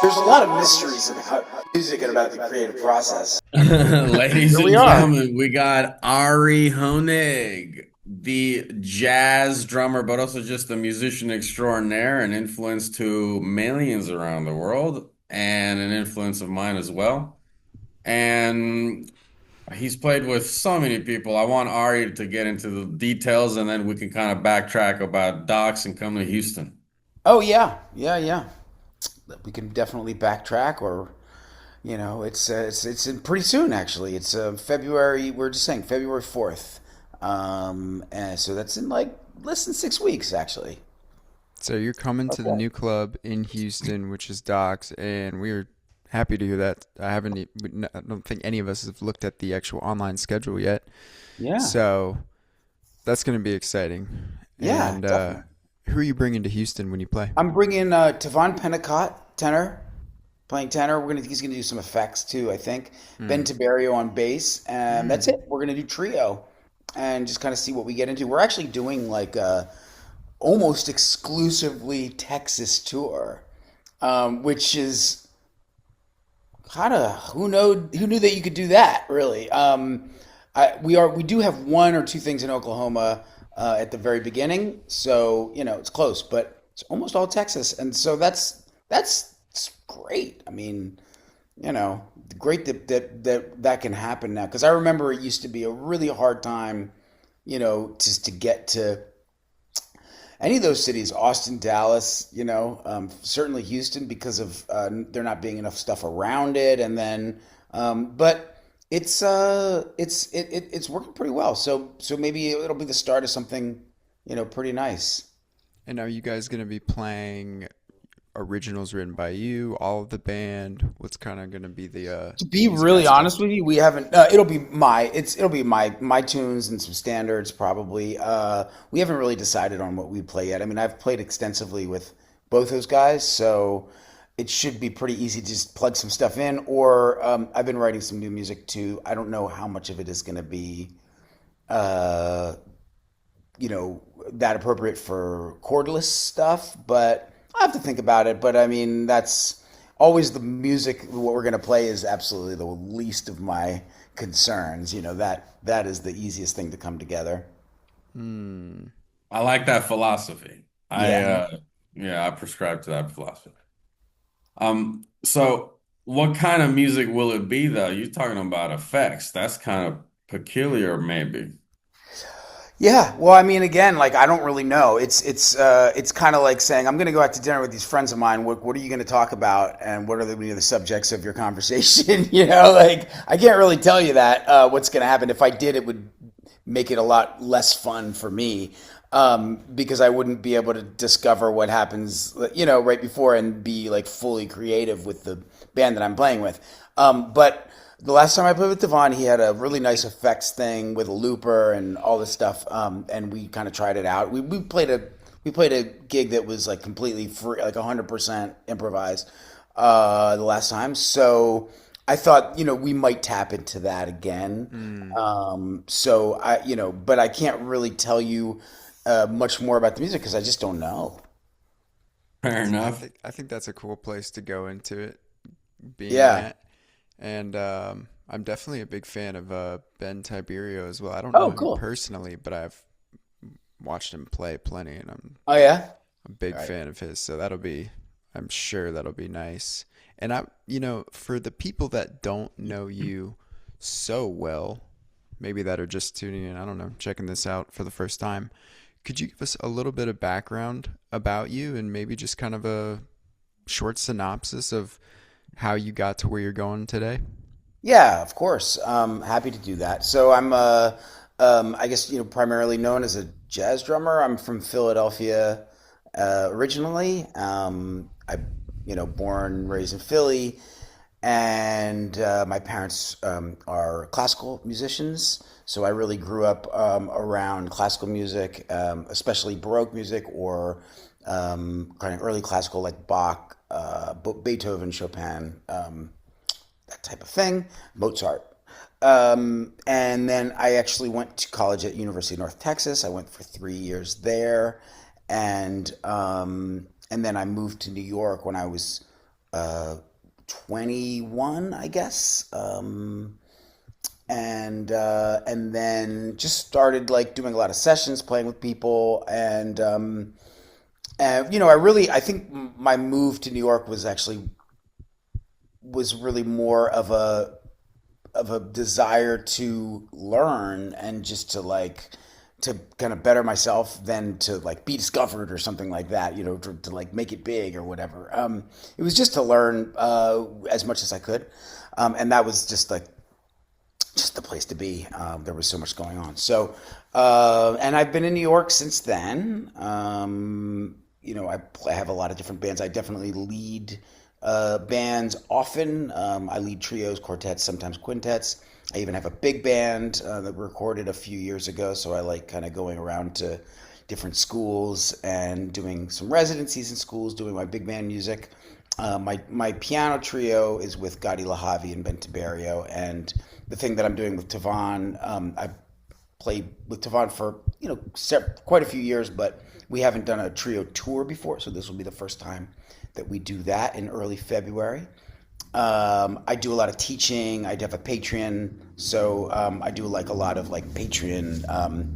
There's a lot of mysteries about music and about the creative process. Ladies Here we and are. gentlemen, we got Ari Hoenig, the jazz drummer, but also just a musician extraordinaire, an influence to millions around the world, and an influence of mine as well. And he's played with so many people. I want Ari to get into the details, and then we can kind of backtrack about Docs and come to Houston. Oh yeah, yeah. We can definitely backtrack, or it's in pretty soon actually. It's February. We're just saying February 4th, and so that's in like less than 6 weeks actually. So you're coming to the Okay. new club in Houston, which is Docs, and we're happy to hear that. I don't think any of us have looked at the actual online schedule yet. Yeah, So that's going to be exciting. yeah, And definitely. who are you bringing to Houston when you play? I'm bringing Tavon Pennicott, tenor, playing tenor. He's gonna do some effects too, I think. Ben Hmm. Tiberio on bass, and that's Hmm. it. We're gonna do trio, and just kind of see what we get into. We're actually doing like a almost exclusively Texas tour, which is kind of who knew that you could do that really. We do have one or two things in Oklahoma at the very beginning, so it's close, but it's almost all Texas, and so that's great. I mean, great that can happen now, because I remember it used to be a really hard time, just to get to any of those cities, Austin, Dallas, certainly Houston, because of there not being enough stuff around it, and then, but it's working pretty well. So maybe it'll be the start of something, pretty nice. And are you guys going to be playing originals written by you, all of the band? What's kind of going to be To the be music really honest aspect? with you, we haven't. It'll be my tunes and some standards probably. We haven't really decided on what we play yet. I mean, I've played extensively with both those guys, so it should be pretty easy to just plug some stuff in. Or I've been writing some new music too. I don't know how much of it is going to be, uh, that appropriate for cordless stuff, but I have to think about it. But I mean, that's always the music. What we're going to play is absolutely the least of my concerns. That is the easiest thing to come together. Hmm. I like that philosophy. I Yeah. yeah, I prescribe to that philosophy. So what kind of music will it be though? You're talking about effects. That's kind of peculiar, maybe. Yeah, well, I mean, again, like I don't really know. It's kind of like saying I'm going to go out to dinner with these friends of mine. What are you going to talk about, and what are the subjects of your conversation? Like I can't really tell you that what's going to happen. If I did, it would make it a lot less fun for me, because I wouldn't be able to discover what happens, right before, and be like fully creative with the band that I'm playing with. But the last time I played with Devon, he had a really nice effects thing with a looper and all this stuff, and we kind of tried it out. We played a gig that was like completely free, like 100% improvised, the last time. So I thought, we might tap into that again. Hmm. But I can't really tell you much more about the music because I just don't know. Fair I enough. think I think that's a cool place to go into it, being Yeah. that. And I'm definitely a big fan of Ben Tiberio as well. I don't know Oh, him cool. personally, but I've watched him play plenty, and I'm Oh, yeah. a big Right. fan of his. So I'm sure that'll be nice. And for the people that don't know you so well, maybe that are just tuning in, I don't know, checking this out for the first time, could you give us a little bit of background about you and maybe just kind of a short synopsis of how you got to where you're going today? Yeah, of course. Happy to do that. So I'm, I guess, primarily known as a jazz drummer. I'm from Philadelphia, originally. Born, raised in Philly, and my parents are classical musicians. So I really grew up around classical music, especially Baroque music, or kind of early classical like Bach, Beethoven, Chopin, that type of thing, Mozart. And then I actually went to college at University of North Texas. I went for 3 years there, and then I moved to New York when I was uh, 21, I guess. And then just started like doing a lot of sessions, playing with people, and I think my move to New York was really more of a desire to learn and just to like to kind of better myself than to like be discovered or something like that, to like make it big or whatever. It was just to learn as much as I could, and that was just the place to be. There was so much going on. So, and I've been in New York since then. I have a lot of different bands. I definitely lead bands often. I lead trios, quartets, sometimes quintets. I even have a big band that we recorded a few years ago. So I like kind of going around to different schools and doing some residencies in schools, doing my big band music. My piano trio is with Gadi Lahavi and Ben Tiberio, and the thing that I'm doing with Tavan, I've played with Tavan for quite a few years, but we haven't done a trio tour before, so this will be the first time that we do that in early February. I do a lot of teaching. I have a Patreon, so I do like a lot of like Patreon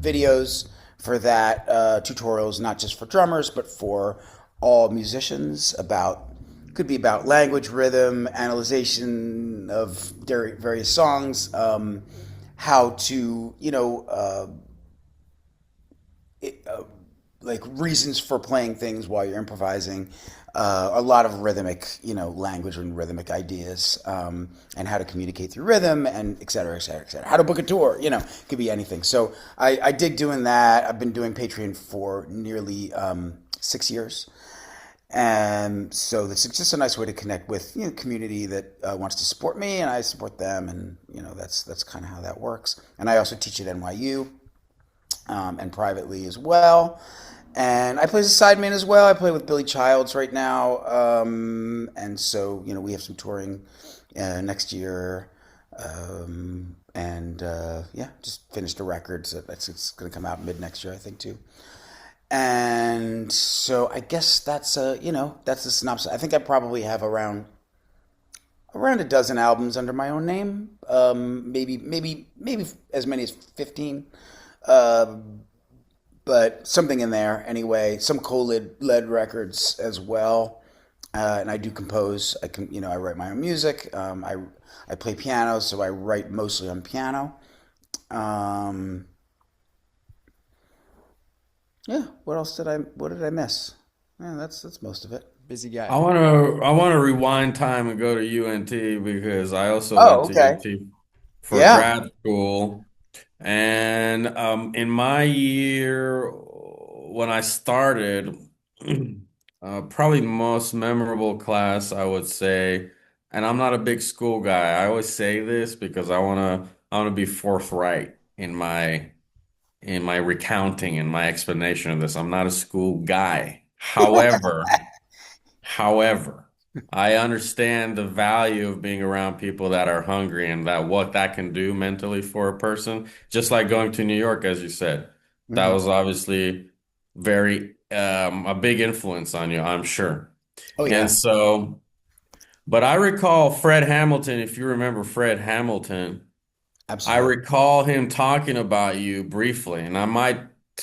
videos for that, tutorials not just for drummers but for all musicians about could be about language, rhythm, analyzation of various songs, how to like reasons for playing things while you're improvising, a lot of rhythmic, language and rhythmic ideas, and how to communicate through rhythm, and et cetera, et cetera, et cetera. How to book a tour, could be anything. So I dig doing that. I've been doing Patreon for nearly 6 years. And so this is just a nice way to connect with community that wants to support me, and I support them, and that's kind of how that works. And I also teach at NYU, and privately as well. And I play as a sideman as well. I play with Billy Childs right now, and so we have some touring next year, and yeah, just finished a record. So it's going to come out mid next year, I think, too. And so I guess that's the synopsis. I think I probably have around a dozen albums under my own name. Maybe as many as 15. Uh, but something in there anyway. Some co-led records as well. And I do compose. I write my own music. I play piano, so I write mostly on piano. Um, yeah. What did I miss? Yeah, that's most of it. Busy I guy. want to I want to rewind time and go to UNT because I also went Oh, to okay. UNT for Yeah. grad school. And in my year when I started, probably the most memorable class I would say, and I'm not a big school guy. I always say this because I want to be forthright in my recounting and my explanation of this. I'm not a school guy. However, I understand the value of being around people that are hungry and that what that can do mentally for a person. Just like going to New York, as you said, that Hmm. was obviously very a big influence on you, I'm sure. Oh And yeah. so, but I recall Fred Hamilton, if you remember Fred Hamilton. I Absolutely. recall him talking about you briefly, and I might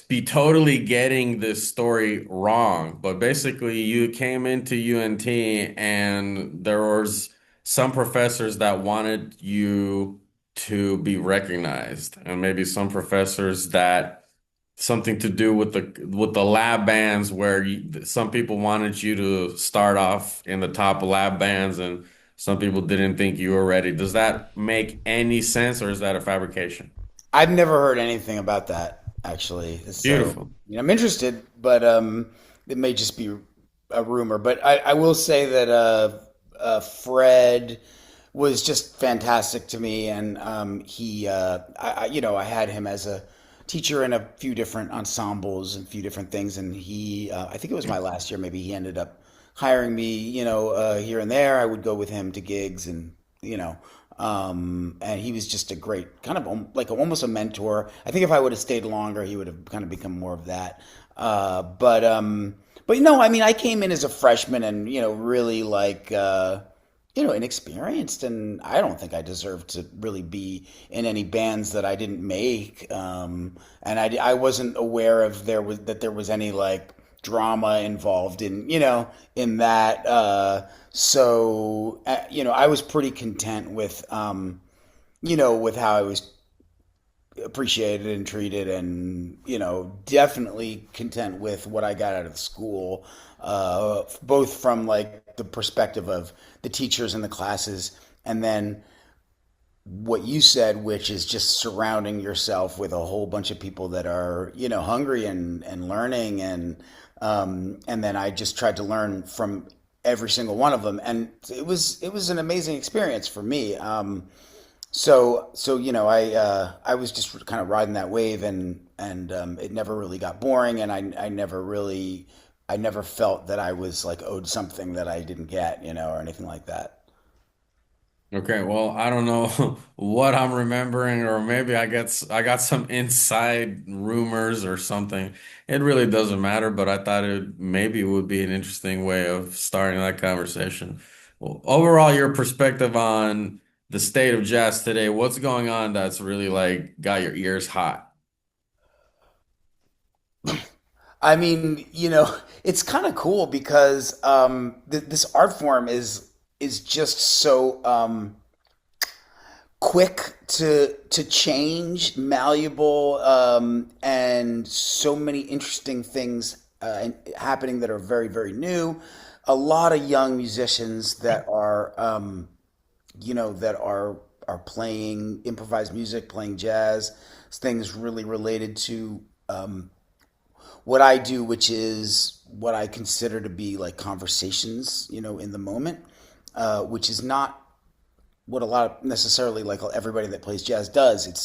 be totally getting this story wrong, but basically you came into UNT and there was some professors that wanted you to be recognized, and maybe some professors that something to do with the lab bands where some people wanted you to start off in the top lab bands and some people didn't think you were ready. Does that make any sense or is that a fabrication? I've never heard anything about that actually. So Beautiful. I'm interested, but it may just be a rumor. But I will say that Fred was just fantastic to me, and I had him as a teacher in a few different ensembles and a few different things, and I think it was my last year. Maybe he ended up hiring me, here and there. I would go with him to gigs, and you know. And he was just a great kind of like almost a mentor. I think if I would have stayed longer, he would have kind of become more of that. But But no, I mean, I came in as a freshman and, really like, inexperienced, and I don't think I deserved to really be in any bands that I didn't make. And I wasn't aware of there was any like drama involved in that. I was pretty content with how I was appreciated and treated, and definitely content with what I got out of school, both from like the perspective of the teachers and the classes, and then what you said, which is just surrounding yourself with a whole bunch of people that are hungry and learning, and then I just tried to learn from every single one of them, and it was an amazing experience for me. I was just kind of riding that wave, and it never really got boring, and I never felt that I was like owed something that I didn't get, or anything like that. Okay, well, I don't know what I'm remembering, or maybe I got some inside rumors or something. It really doesn't matter, but I thought maybe it would be an interesting way of starting that conversation. Well, overall, your perspective on the state of jazz today, what's going on that's really like got your ears hot? I mean, it's kind of cool because this art form is just so quick to change, malleable, and so many interesting things happening that are very, very new. A lot of young musicians that are that are playing improvised music, playing jazz, things really related to what I do, which is what I consider to be like conversations, in the moment, which is not what a lot of necessarily like everybody that plays jazz does. It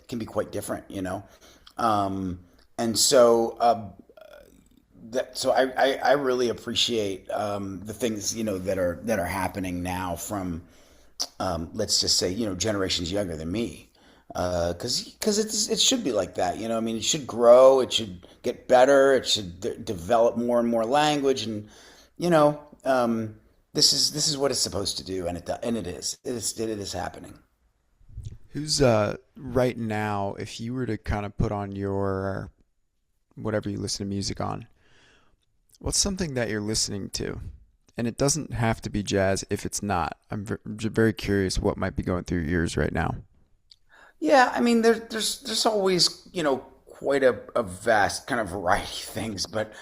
can be quite different. And so I really appreciate the things that are happening now from let's just say generations younger than me, because it should be like that. I mean, it should grow, it should get better, it should develop more and more language, and you know this is what it's supposed to do, and it is happening. Who's right now, if you were to kind of put on your whatever you listen to music on, what's something that you're listening to? And it doesn't have to be jazz if it's not. Very curious what might be going through your ears right now. Yeah, I mean, there's always quite a vast kind of variety of things, but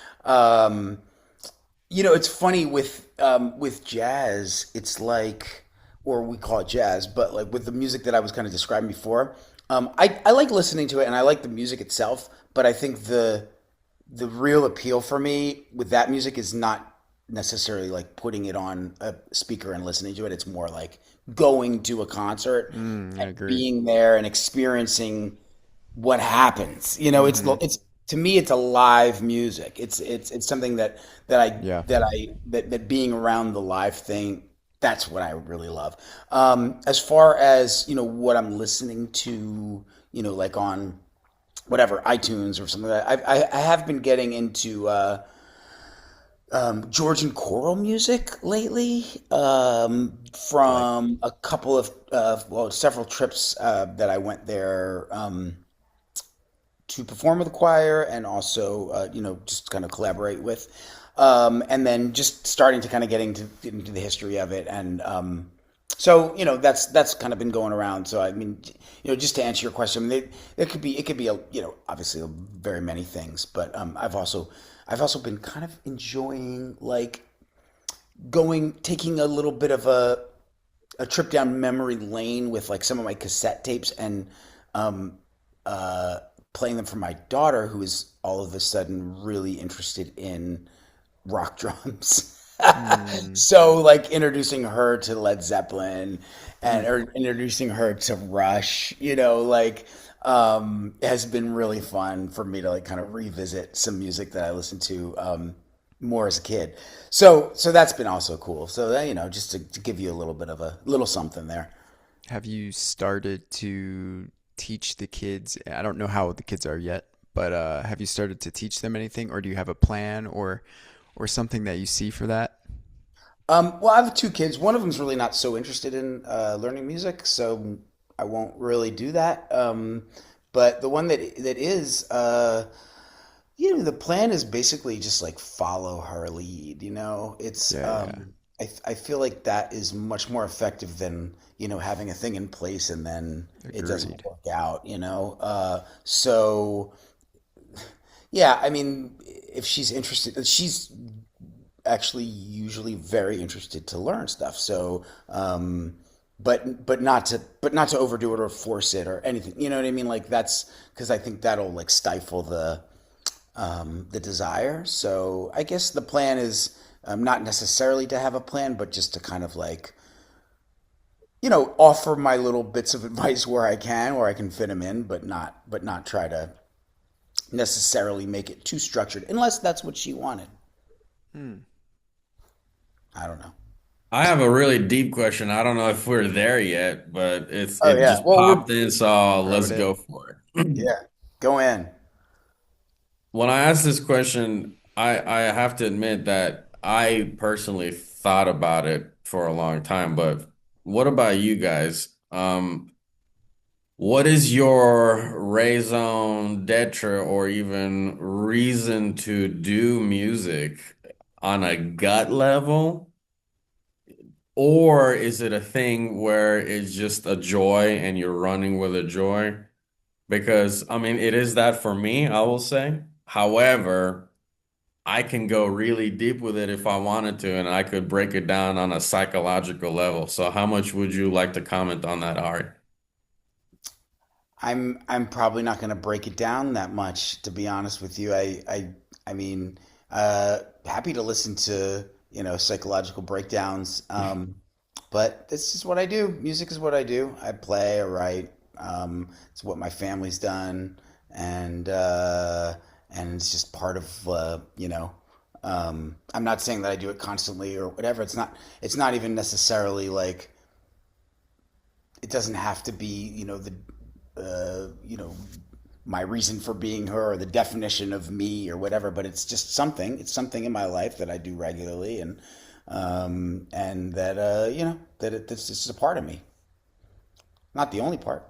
it's funny with jazz. It's like, or we call it jazz, but like with the music that I was kind of describing before, I like listening to it and I like the music itself, but I think the real appeal for me with that music is not necessarily like putting it on a speaker and listening to it. It's more like going to a concert I and agree. being there and experiencing what happens. Hmm. It's to me it's a live music. It's something that I Yeah. that I that being around the live thing, that's what I really love. As far as what I'm listening to, like on whatever iTunes or something like that, I have been getting into Georgian choral music lately, Like, from a couple of well, several trips that I went there to perform with the choir, and also just kind of collaborate with, and then just starting to kind of get into the history of it, and so that's kind of been going around. So I mean, just to answer your question, it could be obviously very many things, but I've also been kind of enjoying like taking a little bit of a trip down memory lane with like some of my cassette tapes, and um, uh, playing them for my daughter, who is all of a sudden really interested in rock drums. mm, So like introducing her to Led Zeppelin, mm. and or introducing her to Rush, like has been really fun for me to like kind of revisit some music that I listened to more as a kid. So that's been also cool. So that, just to give you a little bit of a little something there. Have you started to teach the kids? I don't know how old the kids are yet, but have you started to teach them anything, or do you have a plan or something that you see for that? Well, I have two kids. One of them's really not so interested in learning music, so I won't really do that. But the one that is, the plan is basically just like follow her lead. It's Yeah, yeah. I feel like that is much more effective than having a thing in place and then it doesn't Agreed. work out. So yeah, I mean, if she's interested, she's actually usually very interested to learn stuff. So, but not to overdo it or force it or anything. You know what I mean? Like that's because I think that'll like stifle the desire. So I guess the plan is not necessarily to have a plan, but just to kind of like offer my little bits of advice where I can fit them in, but not try to necessarily make it too structured unless that's what she wanted. Hmm. I don't know. I have a really deep question. I don't know if we're there yet, but Oh it yeah. just Well, popped in, so Throw let's it go in. for it. yeah. Go in. When I asked this question, I have to admit that I personally thought about it for a long time, but what about you guys? What is your raison d'etre or even reason to do music on a gut level? Or is it a thing where it's just a joy and you're running with a joy? Because, I mean, it is that for me, I will say. However, I can go really deep with it if I wanted to, and I could break it down on a psychological level. So, how much would you like to comment on that, Ari? I'm probably not going to break it down that much, to be honest with you. I mean, happy to listen to psychological breakdowns. But that's just what I do. Music is what I do. I play or write. It's what my family's done, and and it's just part of I'm not saying that I do it constantly or whatever. It's not even necessarily like it doesn't have to be the uh, you know my reason for being her or the definition of me or whatever, but it's something in my life that I do regularly, and that that's just a part of me, not the only part.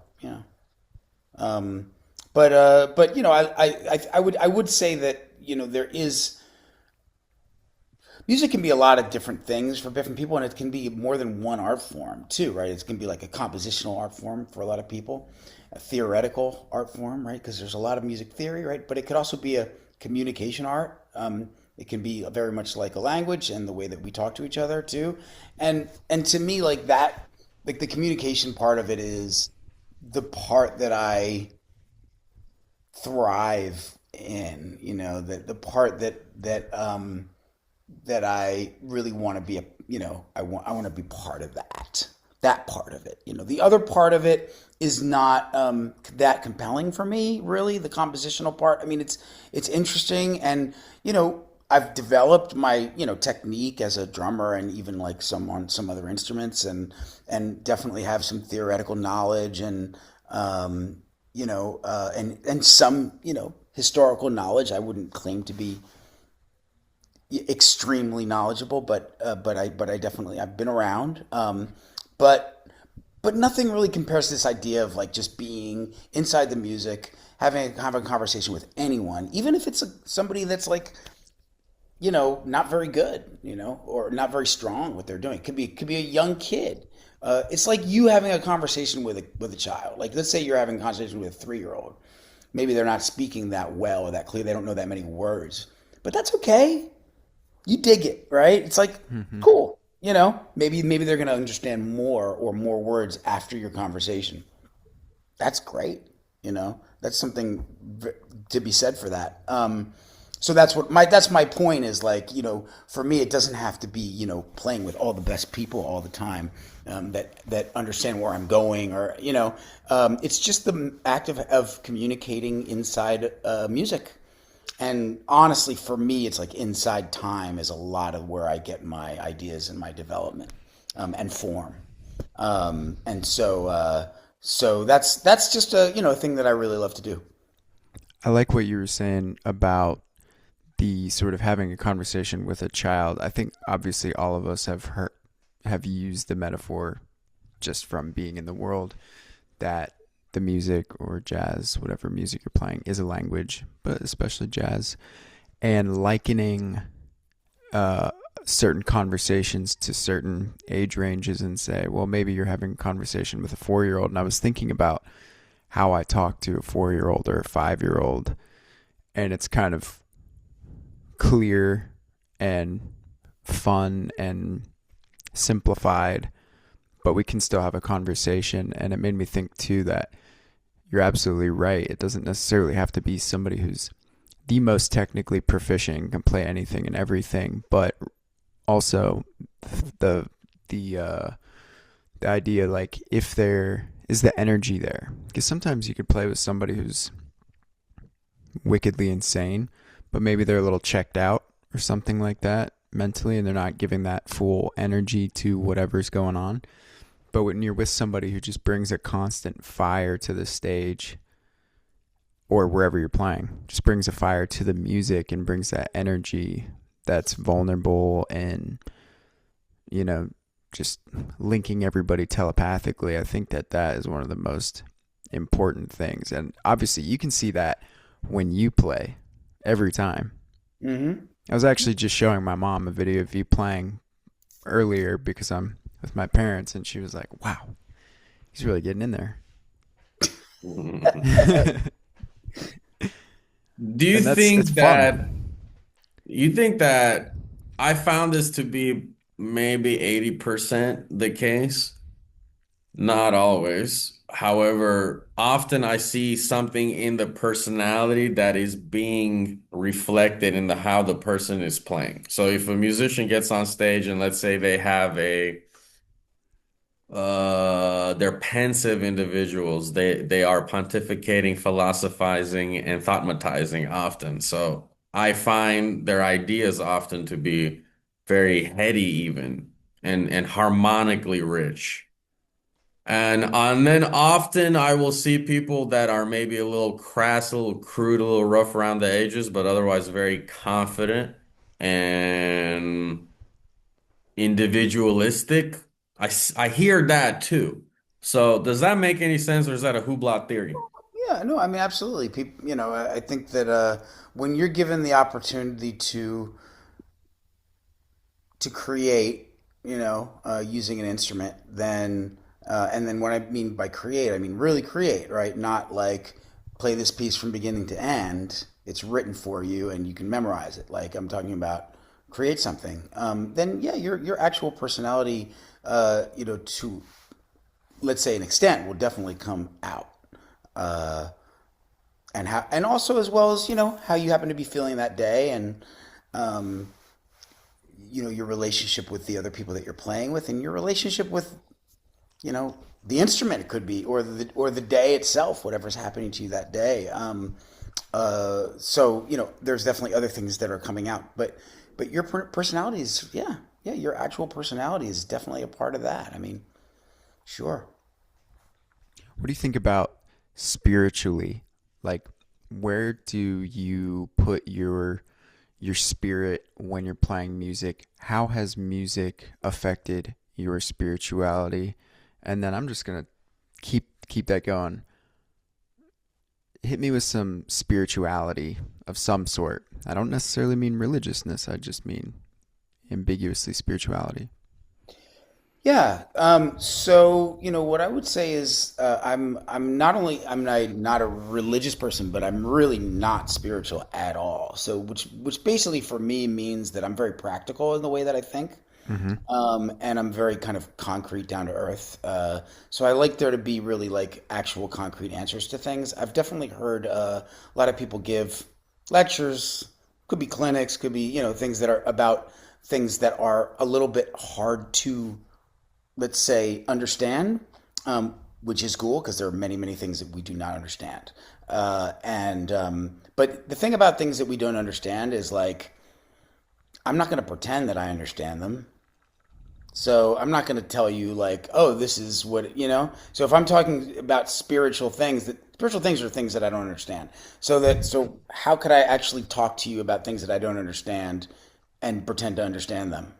um, but I would say that there is music can be a lot of different things for different people, and it can be more than one art form too, right? It can be like a compositional art form for a lot of people, a theoretical art form, right? Because there's a lot of music theory, right? But it could also be a communication art. It can be very much like a language and the way that we talk to each other too. And to me, like that, like the communication part of it is the part that I thrive in. The part that I really want to be I want to be part of that part of it. The other part of it is not that compelling for me, really. The compositional part. I mean, it's interesting, and I've developed my technique as a drummer, and even like some on some other instruments, and definitely have some theoretical knowledge, and and some historical knowledge. I wouldn't claim to be extremely knowledgeable, but I definitely I've been around. But nothing really compares to this idea of like just being inside the music, having a conversation with anyone, even if it's somebody that's like not very good, or not very strong what they're doing. It could be a young kid. It's like you having a conversation with a child. Like let's say you're having a conversation with a 3-year old. Maybe they're not speaking that well or that clear. They don't know that many words, but that's okay. You dig it, right? It's like Hmm. cool. Maybe they're going to understand more or more words after your conversation. That's great. That's something to be said for that. So that's my point is like for me it doesn't have to be playing with all the best people all the time, that understand where I'm going, or it's just the act of communicating inside music. And honestly, for me, it's like inside time is a lot of where I get my ideas and my development, and form. And so that's just a thing that I really love to do. I like what you were saying about the sort of having a conversation with a child. I think obviously all of us have used the metaphor just from being in the world that the music or jazz, whatever music you're playing, is a language, but especially jazz, and likening uh, certain conversations to certain age ranges and say, well, maybe you're having a conversation with a 4 year old. And I was thinking about how I talk to a 4 year old or a 5 year old, and it's kind of clear and fun and simplified, but we can still have a conversation. And it made me think too that you're absolutely right. It doesn't necessarily have to be somebody who's the most technically proficient and can play anything and everything, but also the the uh the idea, like, if there is the energy there, because sometimes you could play with somebody who's wickedly insane, but maybe they're a little checked out or something like that mentally, and they're not giving that full energy to whatever's going on. But when you're with somebody who just brings a constant fire to the stage or wherever you're playing, just brings a fire to the music and brings that energy that's vulnerable and, you know, just linking everybody telepathically, I think that that is one of the most important things. And obviously you can see that when you play every time. Mm-hmm. I was actually just showing my mom a video of you playing earlier because I'm with my parents, and she was like, wow, he's really getting in there. Do you And it's think that fun. you think that I found this to be maybe 80% the case? Not always. However, often I see something in the personality that is being reflected in the how the person is playing. So if a musician gets on stage and let's say they have a they're pensive individuals. They are pontificating, philosophizing, and thoughmatizing often. So I find their ideas often to be very heady even and harmonically rich. And then often I will see people that are maybe a little crass, a little crude, a little rough around the edges, but otherwise very confident and individualistic. I hear that too. So does that make any sense, or is that a hoopla theory? Yeah, no, I mean, absolutely. People, I think that when you're given the opportunity to create, using an instrument, then and then what I mean by create, I mean really create, right? Not like play this piece from beginning to end. It's written for you and you can memorize it. Like I'm talking about create something. Then yeah, your actual personality, to let's say an extent, will definitely come out. Uh, and also as well as how you happen to be feeling that day, and um, your relationship with the other people that you're playing with, and your relationship with the instrument, it could be, or the day itself, whatever's happening to you that day. So there's definitely other things that are coming out, but your personality is, yeah, your actual personality is definitely a part of that. I mean, sure. What do you think about spiritually? Like, where do you put your spirit when you're playing music? How has music affected your spirituality? And then I'm just gonna keep that going. Hit me with some spirituality of some sort. I don't necessarily mean religiousness. I just mean ambiguously spirituality. Yeah. So what I would say is, I'm not only not a religious person, but I'm really not spiritual at all. So which basically for me means that I'm very practical in the way that I think. Mm-hmm. And I'm very kind of concrete, down to earth. So I like there to be really like actual concrete answers to things. I've definitely heard a lot of people give lectures, could be clinics, could be things that are about things that are a little bit hard to, let's say, understand, which is cool because there are many, many things that we do not understand. And but the thing about things that we don't understand is like I'm not going to pretend that I understand them. So I'm not going to tell you like, oh, this is what, you know. So if I'm talking about spiritual things are things that I don't understand. So how could I actually talk to you about things that I don't understand and pretend to understand them?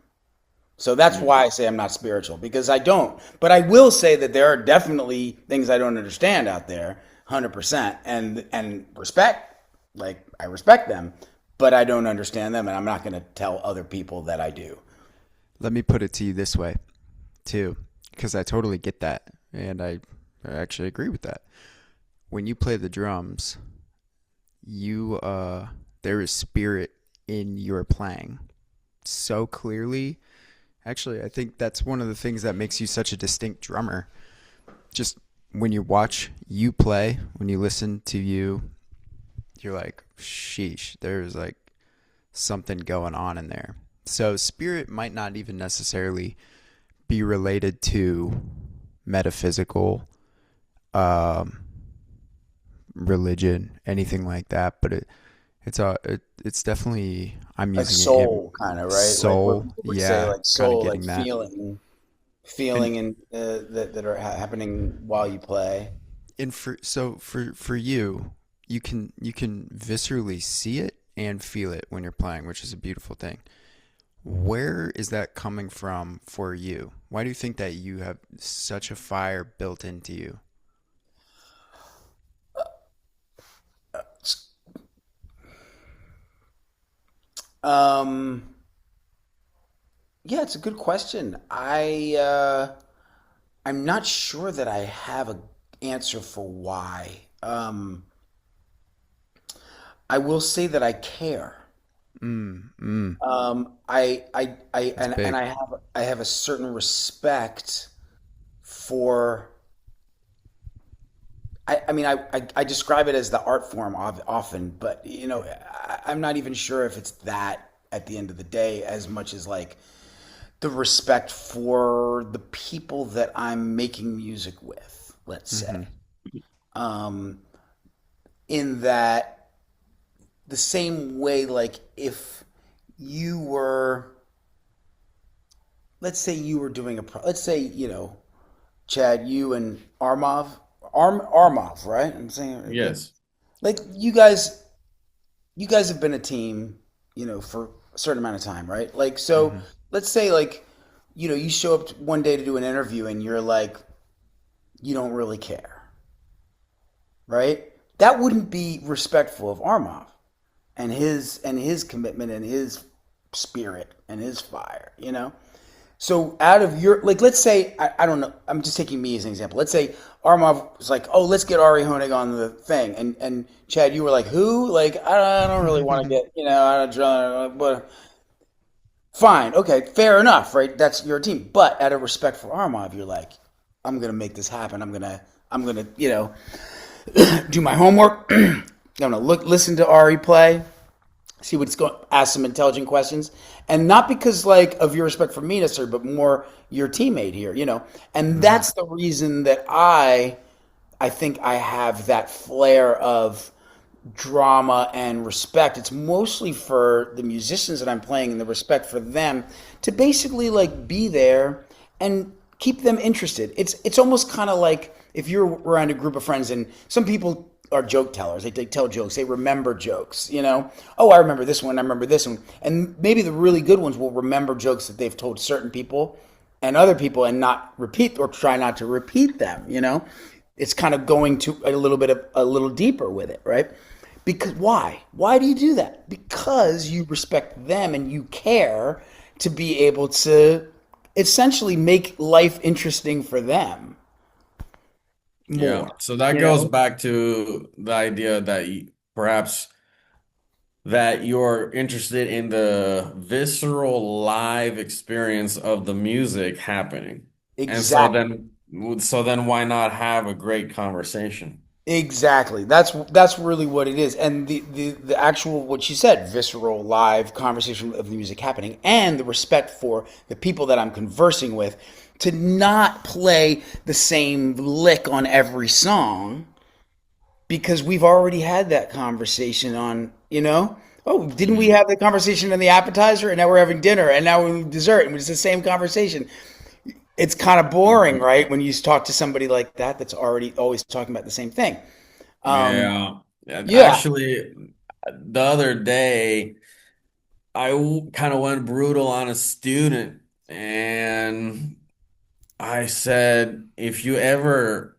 So that's Mm. why I say I'm not spiritual because I don't. But I will say that there are definitely things I don't understand out there, 100%, and respect. Like I respect them, but I don't understand them, and I'm not going to tell other people that I do. Let me put it to you this way, too, because I totally get that, and I actually agree with that. When you play the drums, you there is spirit in your playing so clearly. Actually, I think that's one of the things that makes you such a distinct drummer. Just when you watch you play, when you listen to you, you're like, sheesh, there's like something going on in there. So spirit might not even necessarily be related to metaphysical, um, religion, anything like that, but it's definitely I'm Like using it in soul, kind of, right? Like what soul. people would say, Yeah, like kind of soul, like getting that. And feeling, and that are happening while you play. for you, you can viscerally see it and feel it when you're playing, which is a beautiful thing. Where is that coming from for you? Why do you think that you have such a fire built into you? Um, yeah, it's a good question. I'm not sure that I have a answer for why. I will say that I care. Mm, mm, I that's and big. I have a certain respect for. I mean, I describe it as the art form often, but you know, I'm not even sure if it's that at the end of the day, as much as like the respect for the people that I'm making music with, let's say. Mm-hmm. Um, in that the same way, like if you were, let's say you were doing let's say, you know, Chad, you and Armov, right? I'm saying, Yes. like you guys have been a team, you know, for a certain amount of time, right? Like, so Mm-hmm. let's say, like, you know, you show up one day to do an interview and you're like, you don't really care, right? That wouldn't be respectful of Armov and his commitment and his spirit and his fire, you know? So out of your like, let's say I don't know. I'm just taking me as an example. Let's say Armov was like, "Oh, let's get Ari Hoenig on the thing," and Chad, you were like, "Who?" Like, I don't really want to get, you know, I don't, but fine, okay, fair enough, right? That's your team. But out of respect for Armov, you're like, "I'm gonna make this happen. I'm gonna, you know, do my homework. I'm gonna listen to Ari play." See what's going, ask some intelligent questions, and not because like of your respect for me necessarily, but more your teammate here, you know. And Mm-hmm. that's the reason that I think I have that flair of drama and respect. It's mostly for the musicians that I'm playing and the respect for them to basically like be there and keep them interested. It's almost kind of like if you're around a group of friends and some people are joke tellers. They tell jokes. They remember jokes, you know? Oh, I remember this one. I remember this one. And maybe the really good ones will remember jokes that they've told certain people and other people and not repeat or try not to repeat them, you know? It's kind of going to a little deeper with it, right? Because why? Why do you do that? Because you respect them and you care to be able to essentially make life interesting for them Yeah. more. So that You goes know? back to the idea that perhaps that you're interested in the visceral live experience of the music happening. And Exactly. so then why not have a great conversation? Exactly. That's really what it is. And the actual what she said, visceral live conversation of the music happening and the respect for the people that I'm conversing with to not play the same lick on every song because we've already had that conversation on, you know, Oh, didn't we have the conversation in the appetizer, and now we're having dinner, and now we're dessert, and it's the same conversation. It's kind of boring, Mhm. right? When you talk to somebody like that, that's already always talking about the same thing. Um, Yeah. And yeah, actually, the other day, I kind of went brutal on a student, and I said, if you ever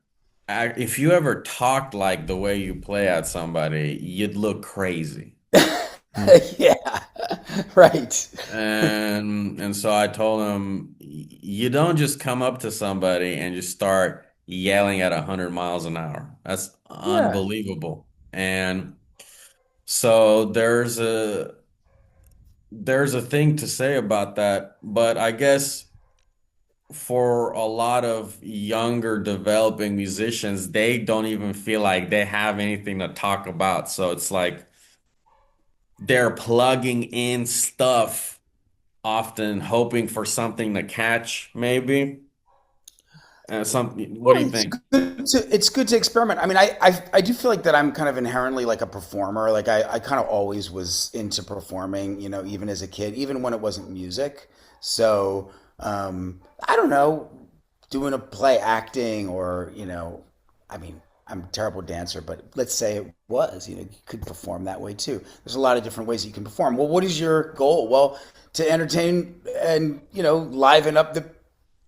talked like the way you play at somebody, you'd look crazy. Hmm. yeah, right. And so I told him, you don't just come up to somebody and just start yelling at 100 miles an hour. That's Yeah. unbelievable. And so there's a thing to say about that, but I guess for a lot of younger developing musicians, they don't even feel like they have anything to talk about. So it's like they're plugging in stuff, often hoping for something to catch, maybe. What Well, do you think? it's good to experiment. I mean, I do feel like that I'm kind of inherently like a performer. Like I kind of always was into performing, even as a kid, even when it wasn't music. So I don't know, doing a play, acting, or I mean, I'm a terrible dancer, but let's say it was, you could perform that way too. There's a lot of different ways that you can perform. Well, what is your goal? Well, to entertain and liven up the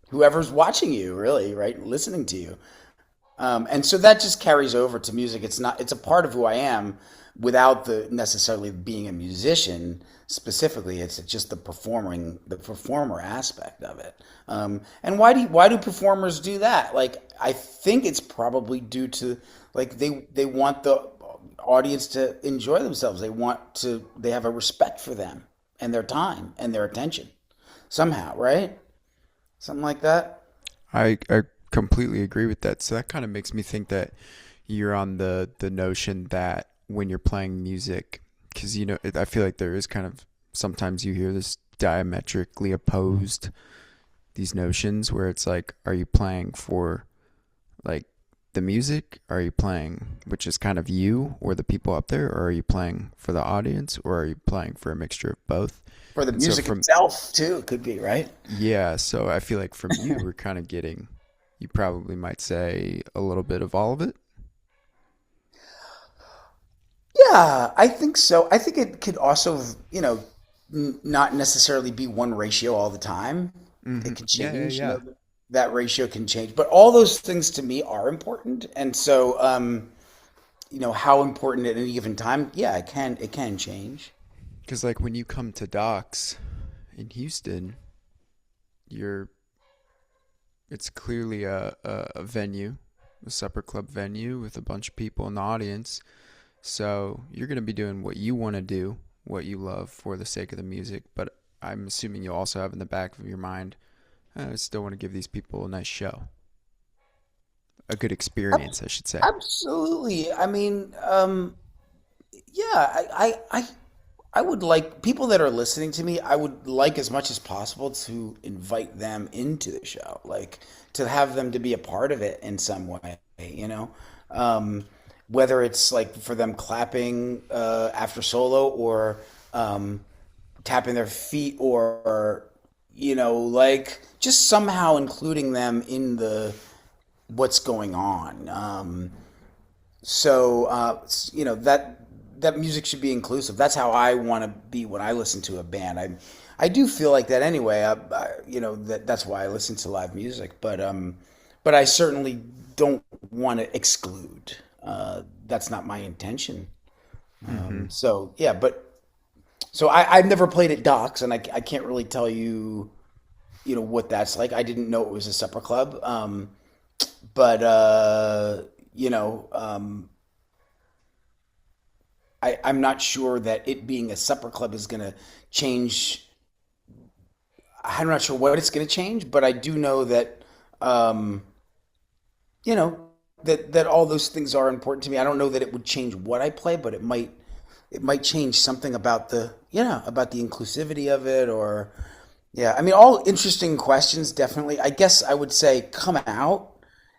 whoever's watching you, really, right? Listening to you. And so that just carries over to music. It's a part of who I am without the necessarily being a musician specifically. It's just the performer aspect of it. And why do performers do that? Like, I think it's probably due to, like, they want the audience to enjoy themselves. They have a respect for them and their time and their attention somehow, right? Something like that. I completely agree with that. So that kind of makes me think that you're on the notion that when you're playing music, because I feel like there is kind of sometimes you hear this diametrically opposed these notions where it's like, are you playing for like the music? Are you playing, which is kind of you or the people up there, or are you playing for the audience, or are you playing for a mixture of both? For the And so music from itself too, it could be, right? yeah, so I feel like from you, we're kind of getting, you probably might say a little bit of all of it. Yeah, I think so. I think it could also, not necessarily be one ratio all the time. Hmm. It can Yeah, yeah, change, yeah. that ratio can change. But all those things to me are important. And so, how important at any given time, yeah, it can change. Because like when you come to Docs in Houston, you're it's clearly a venue, a supper club venue with a bunch of people in the audience. So you're gonna be doing what you want to do, what you love for the sake of the music. But I'm assuming you also have in the back of your mind, I still want to give these people a nice show, a good experience, I should say. Absolutely. I mean, yeah, I would like people that are listening to me. I would like as much as possible to invite them into the show, like to have them to be a part of it in some way. Um, Whether it's like for them clapping after solo or um, tapping their feet or like just somehow including them in the what's going on. That music should be inclusive. That's how I want to be when I listen to a band. I do feel like that anyway. That's why I listen to live music. But I certainly don't want to exclude. That's not my intention. Hmm. So yeah, I've never played at Docs, and I can't really tell you what that's like. I didn't know it was a supper club. But you know, I'm not sure that it being a supper club is going to change. I'm not sure what it's going to change, but I do know that um, you know that all those things are important to me. I don't know that it would change what I play, but it might change something about the inclusivity of it, or yeah. I mean, all interesting questions, definitely. I guess I would say come out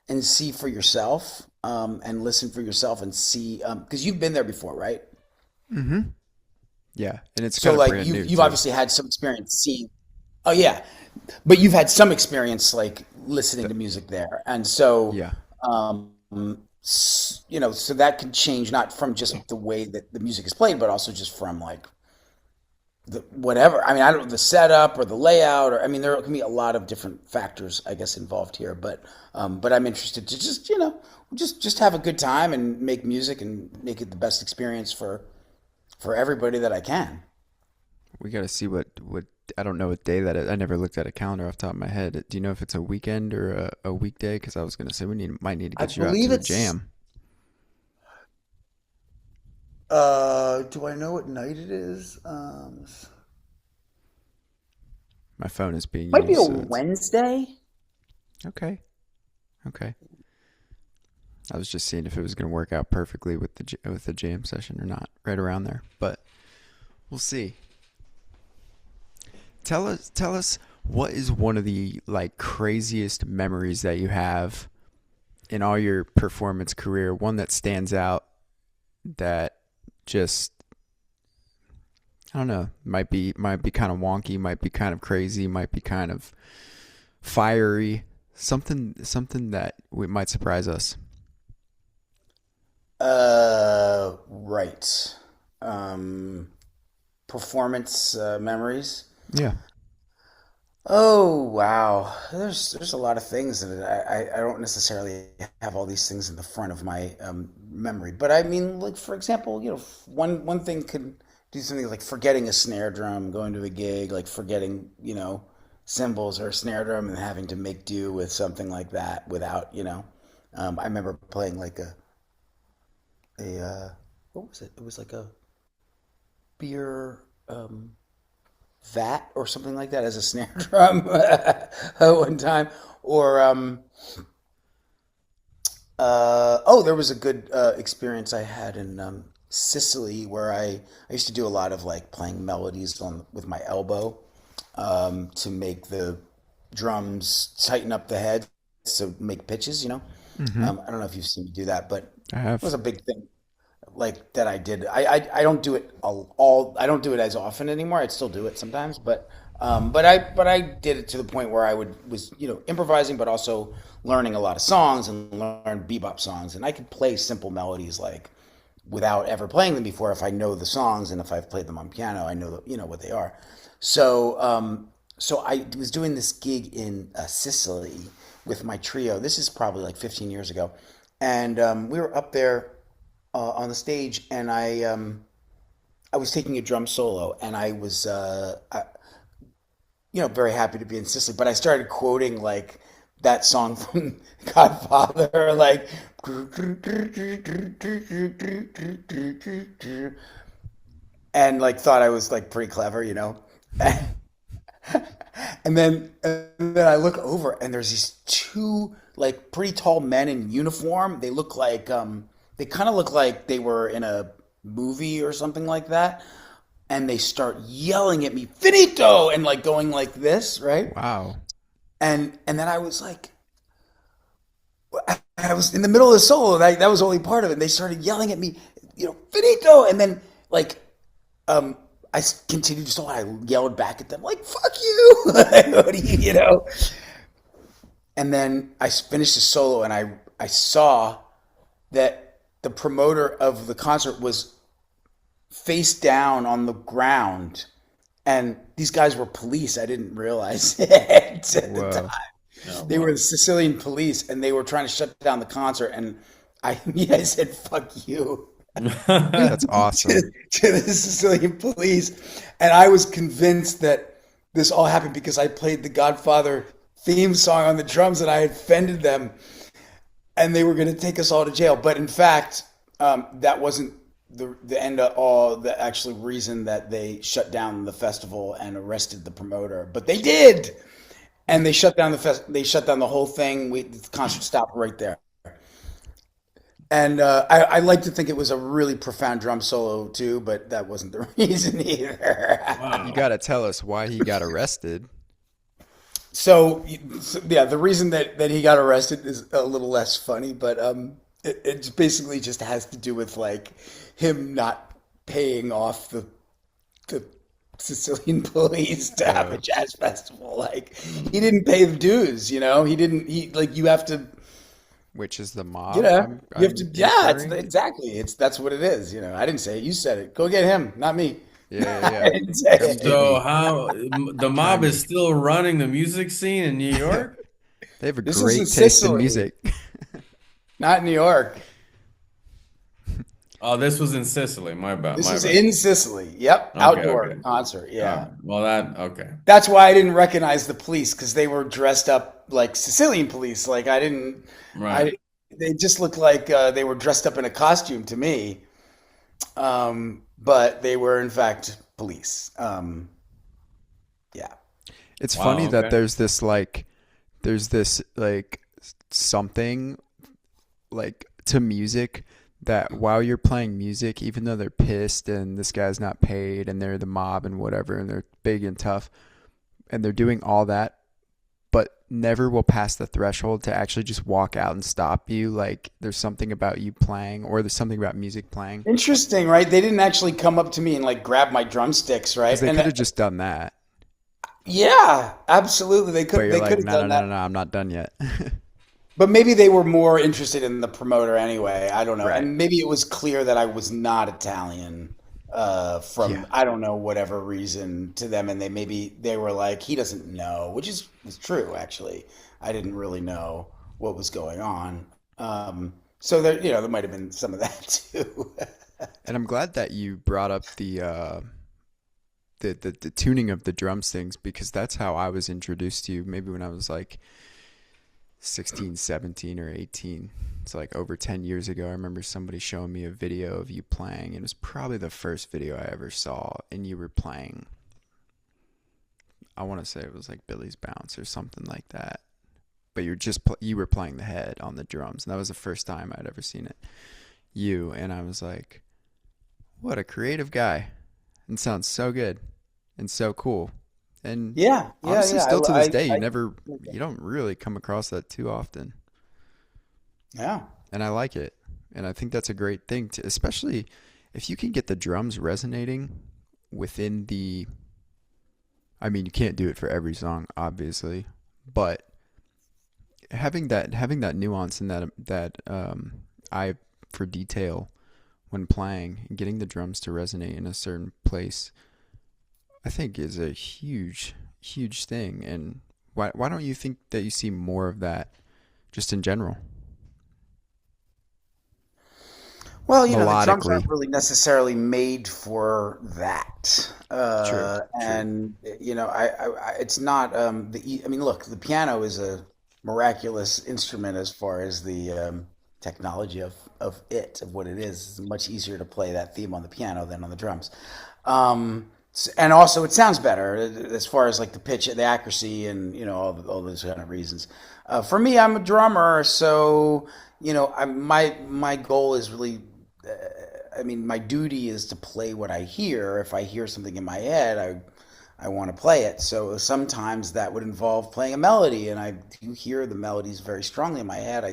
and see for yourself, and listen for yourself and see, because you've been there before, right? Hmm. Yeah, and it's So kind of like brand new you've too. obviously had some experience seeing. Oh yeah, but you've had some experience like listening Th- to music there, and so yeah, um, so that can change not from just the way that the music is played, but also just from like the whatever. I mean, I don't the setup or the layout, or I mean, there can be a lot of different factors, I guess, involved here. But I'm interested to just just have a good time and make music and make it the best experience for everybody that I can. we got to see what I don't know what day that is. I never looked at a calendar off the top of my head. Do you know if it's a weekend or a weekday? Because I was gonna say might need to I get you out believe to a it's. jam. Do I know what night it is? My phone is being Might be a used, so it's Wednesday. okay. Okay. I was just seeing if it was gonna work out perfectly with with the jam session or not, right around there. But we'll see. Tell us what is one of the like craziest memories that you have in all your performance career, one that stands out that just I don't know, might be kind of wonky, might be kind of crazy, might be kind of fiery, something that might surprise us. Right. Um, Performance memories. Yeah. Oh wow, there's a lot of things that I don't necessarily have all these things in the front of my memory, but I mean, like for example, one thing could do something like forgetting a snare drum, going to a gig, like forgetting cymbals or a snare drum and having to make do with something like that without I remember playing like a what was it? It was like a beer. Vat or something like that as a snare drum one time. Or oh, there was a good experience I had in Sicily where I used to do a lot of like playing melodies on with my elbow to make the drums tighten up the head, so make pitches. Mm-hmm. I don't know if you've seen me do that, but I it was have. a big thing like that I did. I don't do it all. I don't do it as often anymore. I'd still do it sometimes, but I did it to the point where I was improvising, but also learning a lot of songs and learn bebop songs, and I could play simple melodies like without ever playing them before if I know the songs and if I've played them on piano, I know what they are. So I was doing this gig in Sicily with my trio. This is probably like 15 years ago, and we were up there on the stage, and I was taking a drum solo, and I was very happy to be in Sicily. But I started quoting like that song from Godfather, like, and like thought I was like pretty clever. And then I look over, and there's these two like pretty tall men in uniform. They kind of look like they were in a movie or something like that. And they start yelling at me, "Finito!" and like going like this, right? Wow. And then I was like, I was in the middle of the solo. That was only part of it. And they started yelling at me, "Finito!" And then like I continued to solo. I yelled back at them like, "Fuck you!" What do you? And then I finished the solo, and I saw that the promoter of the concert was face down on the ground, and these guys were police. I didn't realize it at the Whoa. time. Oh, They wow. were the Sicilian police, and they were trying to shut down the concert. And I said, "Fuck you." That's awesome. To the Sicilian police, and I was convinced that this all happened because I played the Godfather theme song on the drums, and I had offended them, and they were going to take us all to jail. But in fact, that wasn't the end of all. The actual reason that they shut down the festival and arrested the promoter, but they did, and they shut down They shut down the whole thing. The concert stopped right there. And I like to think it was a really profound drum solo too, but that wasn't the reason either. You Wow. got to tell us why he got arrested. Yeah, the reason that he got arrested is a little less funny, but it basically just has to do with like him not paying off the the Sicilian police to have a Uh, jazz festival. Like he didn't pay the dues, you know. He didn't. He like you have to, which is the you mob? know, you have to. I'm Yeah, it's inferring. exactly. It's that's what it is. You know, I didn't say it. You said it. Go get him, not me. Yeah, yeah, I yeah. didn't say Come get So it. me, how the mob is Kanye. still running the music scene in New York? They have a This is in great taste in Sicily, music. not New York. Oh, this was in Sicily. My bad. This My is bad. in Sicily. Yep, Okay, outdoor okay. concert. Oh, Yeah. well, that okay. That's why I didn't recognize the police because they were dressed up like Sicilian police. Like I didn't, Right. I they just looked like they were dressed up in a costume to me, but they were in fact police. Yeah, It's funny Wow. that Okay. there's this like something like to music that while you're playing music, even though they're pissed and this guy's not paid and they're the mob and whatever and they're big and tough and they're doing all that, but never will pass the threshold to actually just walk out and stop you. Like there's something about you playing or there's something about music playing interesting, right? They didn't actually come up to me and like grab my drumsticks, because right? they And could have just done that. yeah, absolutely, But you're they like, could have no, no, done no, that. no, no, I'm not done yet. But maybe they were more interested in the promoter anyway. I don't know. Right. And maybe it was clear that I was not Italian Yeah. from I don't know whatever reason to them, and they were like he doesn't know, which is was true actually. I didn't really know what was going on. So there, you know, there might have been some of that too. And I'm glad that you brought up the tuning of the drumsticks because that's how I was introduced to you maybe when I was like 16, 17, or 18. It's like over 10 years ago. I remember somebody showing me a video of you playing. It was probably the first video I ever saw, and you were playing. I want to say it was like Billy's Bounce or something like that. But you were playing the head on the drums, and that was the first time I'd ever seen it. You and I was like, what a creative guy, and sounds so good and so cool. And Yeah, yeah, honestly, yeah. still to this day, I you don't really come across that too often. yeah. And I like it. And I think that's a great thing to, especially if you can get the drums resonating within the, I mean, you can't do it for every song, obviously, but having that nuance and that eye for detail when playing and getting the drums to resonate in a certain place, I think is a huge, huge thing. And why don't you think that you see more of that just in general, Well, you know, the drums melodically? aren't really necessarily made for that. True, true. And you know, it's not I mean, look, the piano is a miraculous instrument as far as the technology of what it is. It's much easier to play that theme on the piano than on the drums. And also it sounds better as far as like the pitch, the accuracy, and you know all those kind of reasons. For me, I'm a drummer, so you know, my goal is really I mean, my duty is to play what I hear. If I hear something in my head, I want to play it. So sometimes that would involve playing a melody, and I do hear the melodies very strongly in my head.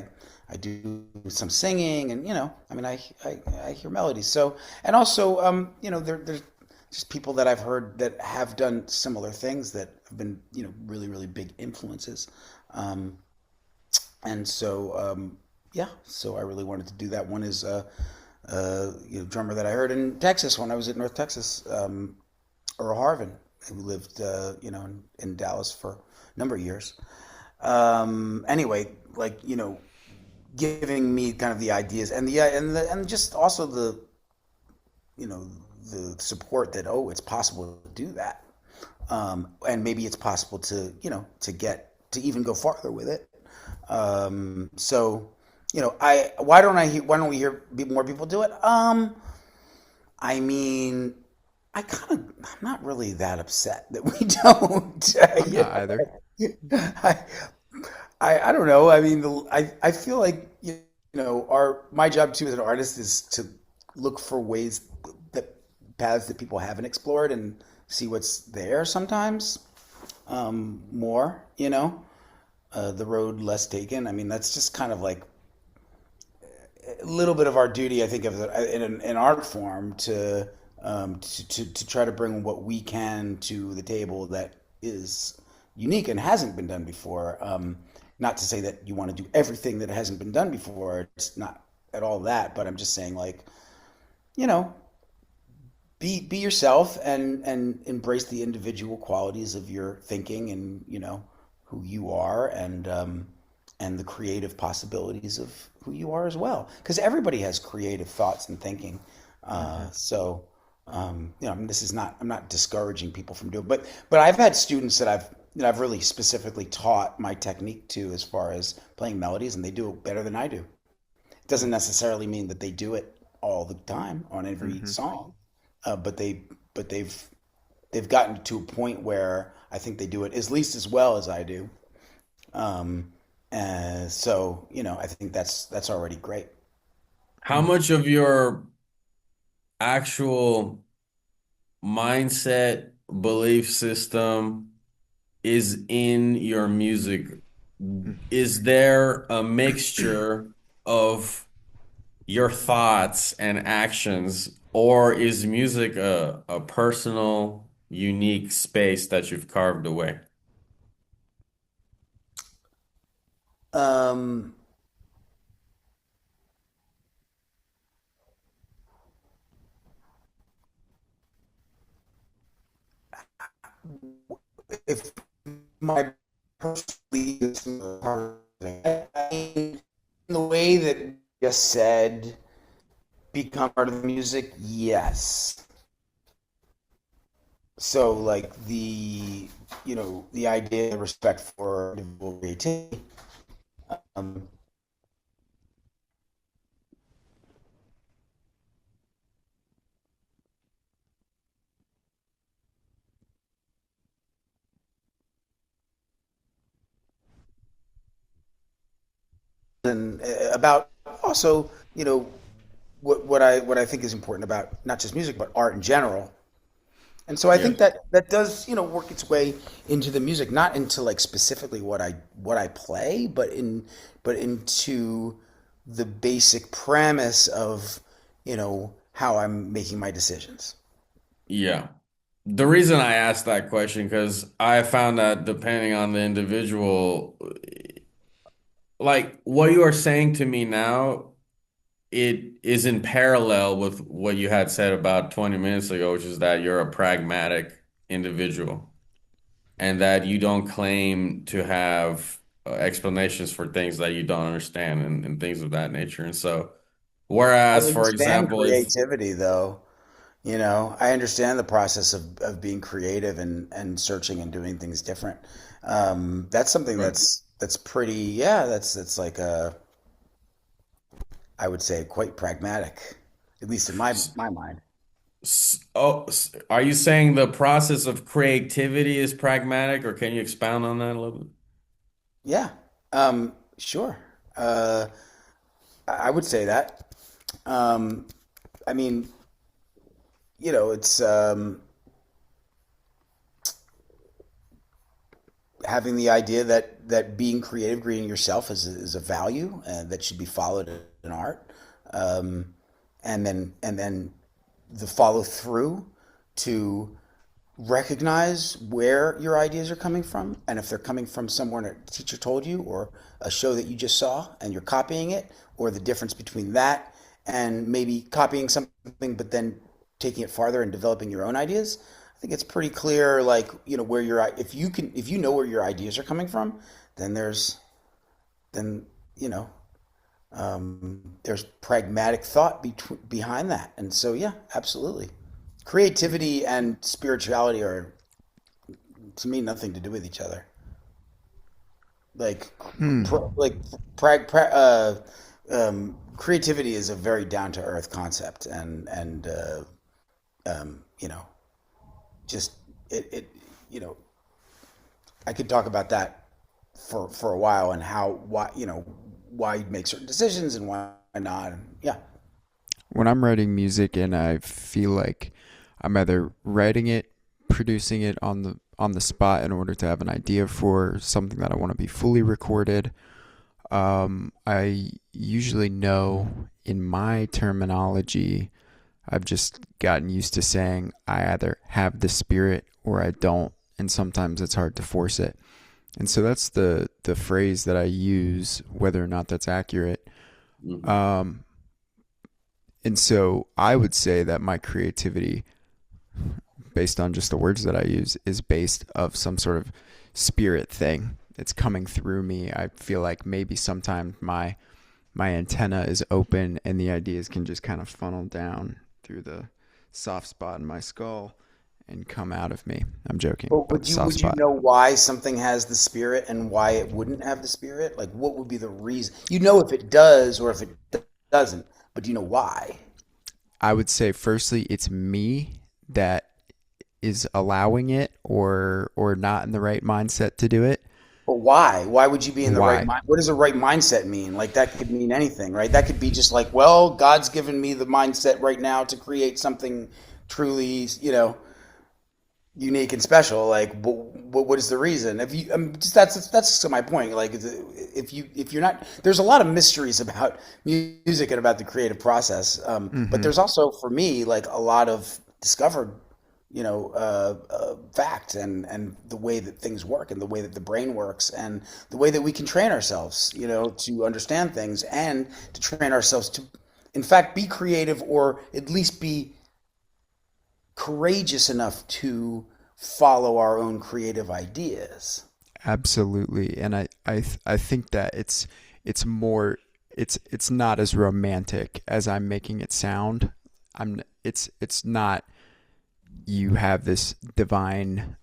I do some singing, and you know, I mean, I hear melodies. So and also, you know, there's just people that I've heard that have done similar things that have been, you know, really really big influences. Um, and so yeah, so I really wanted to do that. One is you know, drummer that I heard in Texas when I was at North Texas, Earl Harvin, who lived you know in Dallas for a number of years. Anyway, like you know, giving me kind of the ideas and and just also the you know the support that oh it's possible to do that, and maybe it's possible to you know to get to even go farther with it. So, you know, why don't we hear more people do it? I mean, I'm not really that upset that we don't. I'm You not either. know, I don't know. I mean, I feel like you know, my job too as an artist is to look for ways that paths that people haven't explored and see what's there sometimes more, you know, the road less taken. I mean, that's just kind of like a little bit of our duty, I think, of in art form to to try to bring what we can to the table that is unique and hasn't been done before. Not to say that you want to do everything that hasn't been done before. It's not at all that, but I'm just saying, like, you know, be yourself and embrace the individual qualities of your thinking and who you are and the creative possibilities of who you are as well, because everybody has creative thoughts and thinking. So I mean, this is not, I'm not discouraging people from doing, but I've had students that I've really specifically taught my technique to, as far as playing melodies, and they do it better than I do. It doesn't necessarily mean that they do it all the time on every Hmm. song, but they've gotten to a point where I think they do it at least as well as I do. Um, so I think that's already great. How much of your actual mindset, belief system is in your music? Is there a mixture of your thoughts and actions, or is music a personal, unique space that you've carved away? Um, if my personal belief is part of it, in the way that you just said, become part of the music, yes. So like the idea of respect for individual creativity, um, and about also what I think is important about not just music but art in general. And so I think Yes. that does work its way into the music, not into like specifically what I play, but into the basic premise of how I'm making my decisions. Yeah. The reason I asked that question, because I found that depending on the individual, like what you are saying to me now, it is in parallel with what you had said about 20 minutes ago, which is that you're a pragmatic individual and that you don't claim to have explanations for things that you don't understand and things of that nature. And so, I whereas, for understand example, if creativity though. I understand the process of being creative and searching and doing things different. That's something right. that's pretty, yeah, that's like I would say quite pragmatic, at least in my mind. Are you saying the process of creativity is pragmatic, or can you expound on that a little bit? Yeah, sure. Uh, I would say that. Um, I mean, it's having the idea that being creative, creating yourself is a value and that should be followed in art. Um, and then the follow through to recognize where your ideas are coming from, and if they're coming from somewhere a teacher told you, or a show that you just saw and you're copying it, or the difference between that and maybe copying something but then taking it farther and developing your own ideas. I think it's pretty clear, like where your if you know where your ideas are coming from, then then you know there's pragmatic thought behind that. And so yeah, absolutely, creativity and spirituality are, to me, nothing to do with each other. Like, Hmm. like creativity is a very down to earth concept, and just it I could talk about that for a while, and why you make certain decisions and why not. And yeah. When I'm writing music and I feel like I'm either writing it, producing it on the spot in order to have an idea for something that I want to be fully recorded, I usually know in my terminology I've just gotten used to saying I either have the spirit or I don't, and sometimes it's hard to force it. And so that's the phrase that I use, whether or not that's accurate. Mhm. Um, and so I would say that my creativity, based on just the words that I use, is based of some sort of spirit thing. It's coming through me. I feel like maybe sometimes my antenna is open and the ideas can just kind of funnel down through the soft spot in my skull and come out of me. I'm joking But about the soft would you spot. know why something has the spirit and why it wouldn't have the spirit? Like, what would be the reason? You know if it does or if it doesn't, but do you know why? I would say firstly it's me that is allowing it or not in the right mindset to do it. But why? Why would you be in the right Why? mind? What does a right mindset mean? Like that could mean anything, right? That could be just like, well, God's given me the mindset right now to create something truly, unique and special. Like, what is the reason? If you, just that's my point. Like, if you're not, there's a lot of mysteries about music and about the creative process. But Hmm. there's also for me like a lot of discovered, fact and the way that things work and the way that the brain works and the way that we can train ourselves, to understand things and to train ourselves to, in fact, be creative or at least be courageous enough to follow our own creative ideas. Absolutely. And I think that it's more it's not as romantic as I'm making it sound. It's not you have this divine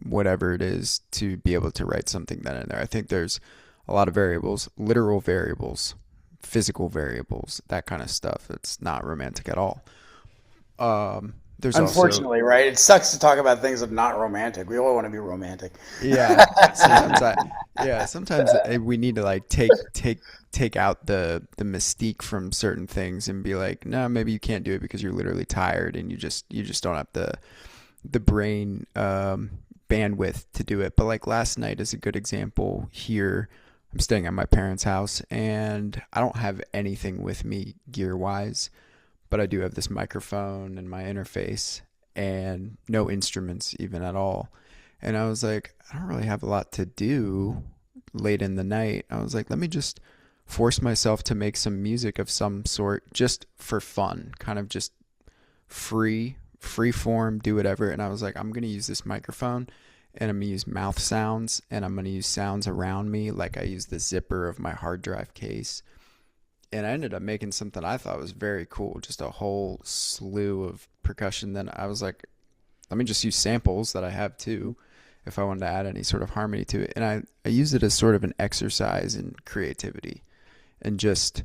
whatever it is to be able to write something that in there. I think there's a lot of variables, literal variables, physical variables, that kind of stuff. It's not romantic at all. There's also Unfortunately, right? It sucks to talk about things that are not romantic. We all want to be romantic. yeah, sometimes sometimes we need to like take out the mystique from certain things and be like, no, maybe you can't do it because you're literally tired and you just don't have the brain bandwidth to do it. But like last night is a good example here. I'm staying at my parents' house and I don't have anything with me gear wise, but I do have this microphone and my interface and no instruments even at all. And I was like, I don't really have a lot to do late in the night. I was like, let me just force myself to make some music of some sort just for fun, kind of just free form, do whatever. And I was like, I'm going to use this microphone and I'm going to use mouth sounds and I'm going to use sounds around me. Like I use the zipper of my hard drive case. And I ended up making something I thought was very cool, just a whole slew of percussion. Then I was like, let me just use samples that I have too, if I wanted to add any sort of harmony to it. And I used it as sort of an exercise in creativity and just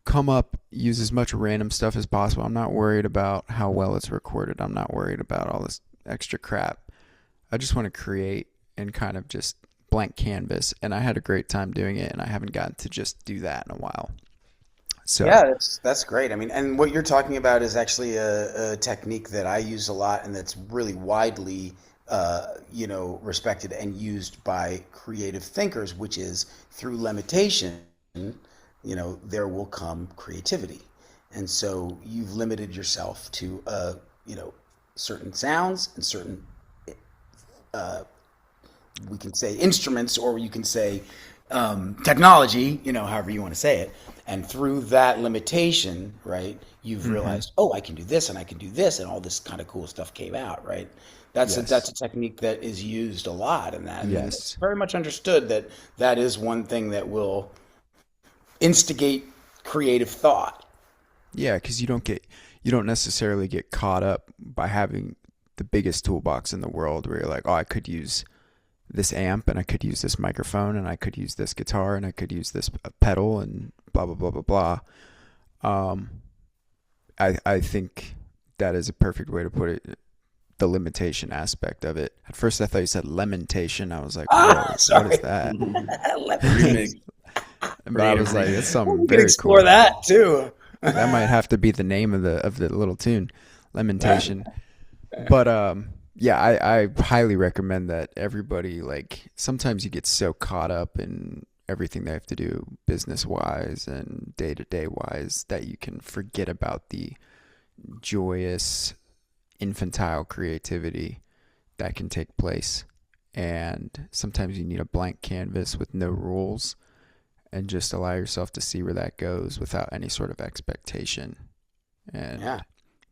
come up, use as much random stuff as possible. I'm not worried about how well it's recorded. I'm not worried about all this extra crap. I just want to create and kind of just blank canvas. And I had a great time doing it, and I haven't gotten to just do that in a while. So, Yeah, that's great. I mean, and what you're talking about is actually a technique that I use a lot, and that's really widely, respected and used by creative thinkers, which is through limitation, there will come creativity. And so you've limited yourself to, certain sounds and certain, we can say instruments, or you can say technology, however you want to say it. And through that limitation, right, you've hmm, realized, oh, I can do this and I can do this, and all this kind of cool stuff came out, right? That's yes, a technique that is used a lot in that, and it's yes. very much understood that that is one thing that will instigate creative thought. Yeah, because you don't necessarily get caught up by having the biggest toolbox in the world where you're like, oh, I could use this amp and I could use this microphone and I could use this guitar and I could use this pedal and blah blah blah blah blah. Um, I think that is a perfect way to put it. The limitation aspect of it. At first, I thought you said lamentation. I was like, Ah, whoa, what is sorry. that? Limitation. Remix, But I creative was like, it's remix. something We could very explore cool. that too. That might have to be the name of the little tune, lamentation. But yeah, I highly recommend that everybody like sometimes you get so caught up in everything they have to do business wise and day to day wise, that you can forget about the joyous infantile creativity that can take place. And sometimes you need a blank canvas with no rules and just allow yourself to see where that goes without any sort of expectation. Yeah.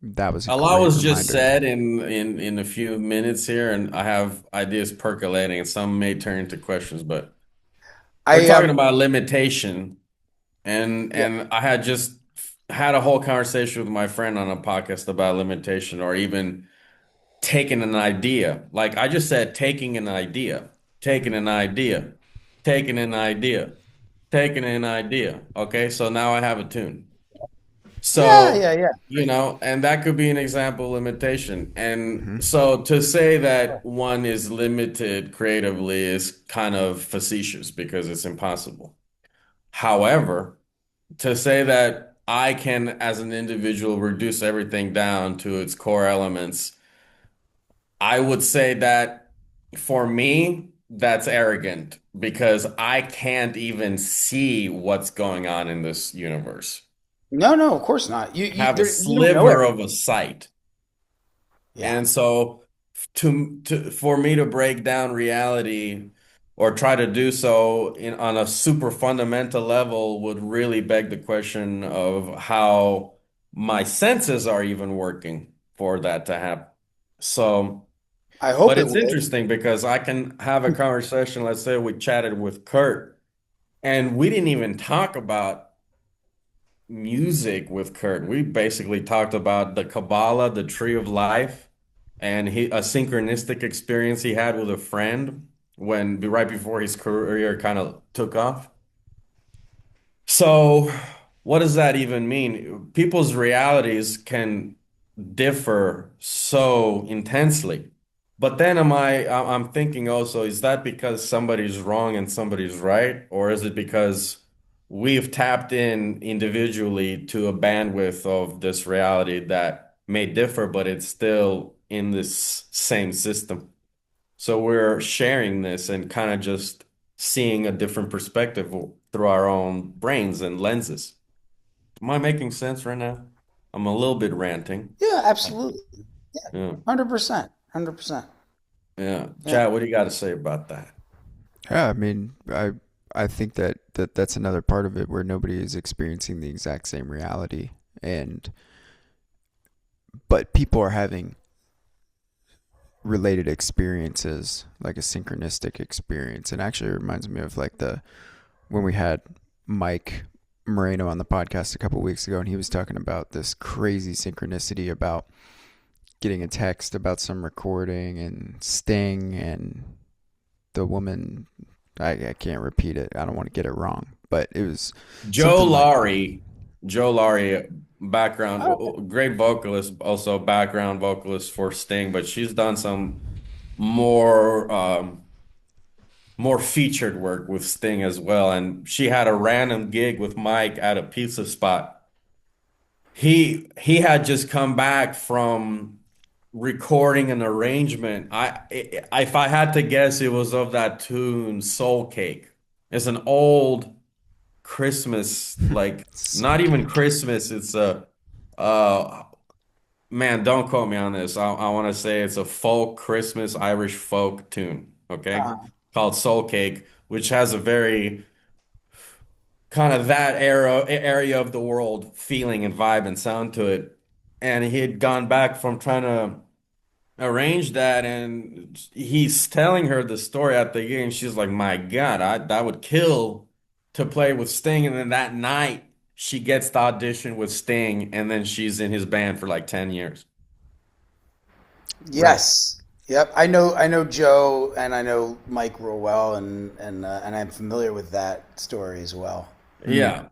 And that was a A lot great was just reminder. said in a few minutes here, and I have ideas percolating, and some may turn into questions, but we're I talking about limitation, and Yeah. I had just had a whole conversation with my friend on a podcast about limitation, or even taking an idea. Like I just said, taking an idea, taking an idea, taking an idea, taking an idea. Okay, so now I have a tune. Yeah, So, yeah, yeah. and that could be an example of limitation. And Hmm. so to say that one is limited creatively is kind of facetious because it's impossible. However, to say that I can, as an individual, reduce everything down to its core elements, I would say that for me, that's arrogant because I can't even see what's going on in this universe. No, no, of course not. Have a You don't know sliver of everything. a sight. Yeah. And so to for me to break down reality or try to do so on a super fundamental level would really beg the question of how my senses are even working for that to happen. So, I but hope it it's will. interesting because I can have a conversation, let's say we chatted with Kurt, and we didn't even talk about music with Kurt. We basically talked about the Kabbalah, the tree of life, and a synchronistic experience he had with a friend when right before his career kind of took off. So, what does that even mean? People's realities can differ so intensely. But then I'm thinking also, is that because somebody's wrong and somebody's right? Or is it because we've tapped in individually to a bandwidth of this reality that may differ, but it's still in this same system? So we're sharing this and kind of just seeing a different perspective through our own brains and lenses. Am I making sense right now? I'm a little bit ranting. Yeah, absolutely. Yeah. 100%. 100%. Yeah. Yeah. Chad, what do you got to say about that? Yeah, I mean, I think that's another part of it where nobody is experiencing the exact same reality, and but people are having related experiences, like a synchronistic experience. And actually, it reminds me of like the when we had Mike Moreno on the podcast a couple weeks ago, and he was talking about this crazy synchronicity about getting a text about some recording and Sting and the woman. I can't repeat it. I don't want to get it wrong, but it was Joe something like, Laurie, Joe Laurie, Oh, background, great vocalist, also background vocalist for Sting, but she's done some more more featured work with Sting as well. And she had a random gig with Mike at a pizza spot. He had just come back from recording an arrangement. If I had to guess, it was of that tune Soul Cake. It's an old Christmas, like Soul not even Cake. Christmas. It's a uh man, don't quote me on this. I want to say it's a folk Christmas Irish folk tune, okay? uh, Called Soul Cake, which has a very kind of that area of the world feeling and vibe and sound to it. And he had gone back from trying to arrange that, and he's telling her the story at the gig, and she's like, "My God, that would kill to play with Sting." And then that night, she gets the audition with Sting, and then she's in his band for like 10 years. Right. yes. Yep. I know Joe and I know Mike real well, and I'm familiar with that story as well. Mm. Yeah.